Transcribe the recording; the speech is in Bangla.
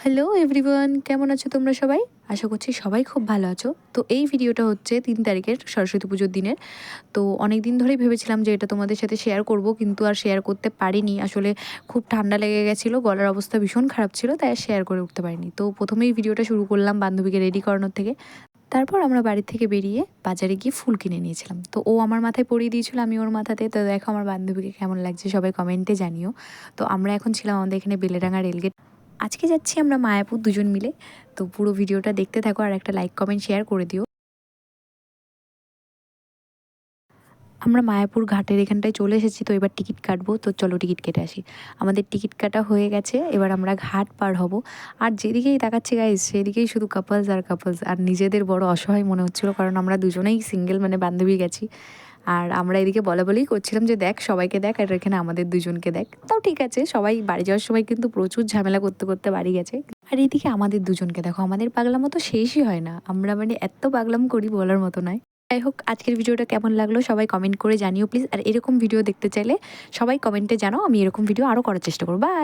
হ্যালো এভরিওয়ান, কেমন আছো তোমরা সবাই? আশা করছি সবাই খুব ভালো আছো। তো এই ভিডিওটা হচ্ছে ৩ তারিখের সরস্বতী পুজোর দিনের। তো অনেক দিন ধরেই ভেবেছিলাম যে এটা তোমাদের সাথে শেয়ার করব, কিন্তু আর শেয়ার করতে পারিনি। আসলে খুব ঠান্ডা লেগে গেছিলো, গলার অবস্থা ভীষণ খারাপ ছিল, তাই আর শেয়ার করে উঠতে পারিনি। তো প্রথমেই ভিডিওটা শুরু করলাম বান্ধবীকে রেডি করানোর থেকে। তারপর আমরা বাড়ি থেকে বেরিয়ে বাজারে গিয়ে ফুল কিনে নিয়েছিলাম। তো ও আমার মাথায় পরিয়ে দিয়েছিল, আমি ওর মাথাতে। তো দেখো আমার বান্ধবীকে কেমন লাগছে সবাই কমেন্টে জানিও। তো আমরা এখন ছিলাম আমাদের এখানে বেলেডাঙা রেলগেট। আজকে যাচ্ছি আমরা মায়াপুর দুজন মিলে। তো পুরো ভিডিওটা দেখতে থাকো আর একটা লাইক কমেন্ট শেয়ার করে দিও। আমরা মায়াপুর ঘাটের এখানটায় চলে এসেছি, তো এবার টিকিট কাটবো। তো চলো টিকিট কেটে আসি। আমাদের টিকিট কাটা হয়ে গেছে, এবার আমরা ঘাট পার হব। আর যেদিকেই তাকাচ্ছি গাইস, সেদিকেই শুধু কাপলস আর কাপলস। আর নিজেদের বড় অসহায় মনে হচ্ছিলো, কারণ আমরা দুজনেই সিঙ্গেল, মানে বান্ধবী গেছি। আর আমরা এদিকে বলা বলেই করছিলাম যে দেখ সবাইকে দেখ, আর এখানে আমাদের দুজনকে দেখ। তাও ঠিক আছে, সবাই বাড়ি যাওয়ার সময় কিন্তু প্রচুর ঝামেলা করতে করতে বাড়ি গেছে। আর এদিকে আমাদের দুজনকে দেখো, আমাদের পাগলামো তো শেষই হয় না। আমরা মানে এত পাগলাম করি বলার মতো নয়। যাই হোক, আজকের ভিডিওটা কেমন লাগলো সবাই কমেন্ট করে জানিও প্লিজ। আর এরকম ভিডিও দেখতে চাইলে সবাই কমেন্টে জানাও, আমি এরকম ভিডিও আরও করার চেষ্টা করবো। বাই।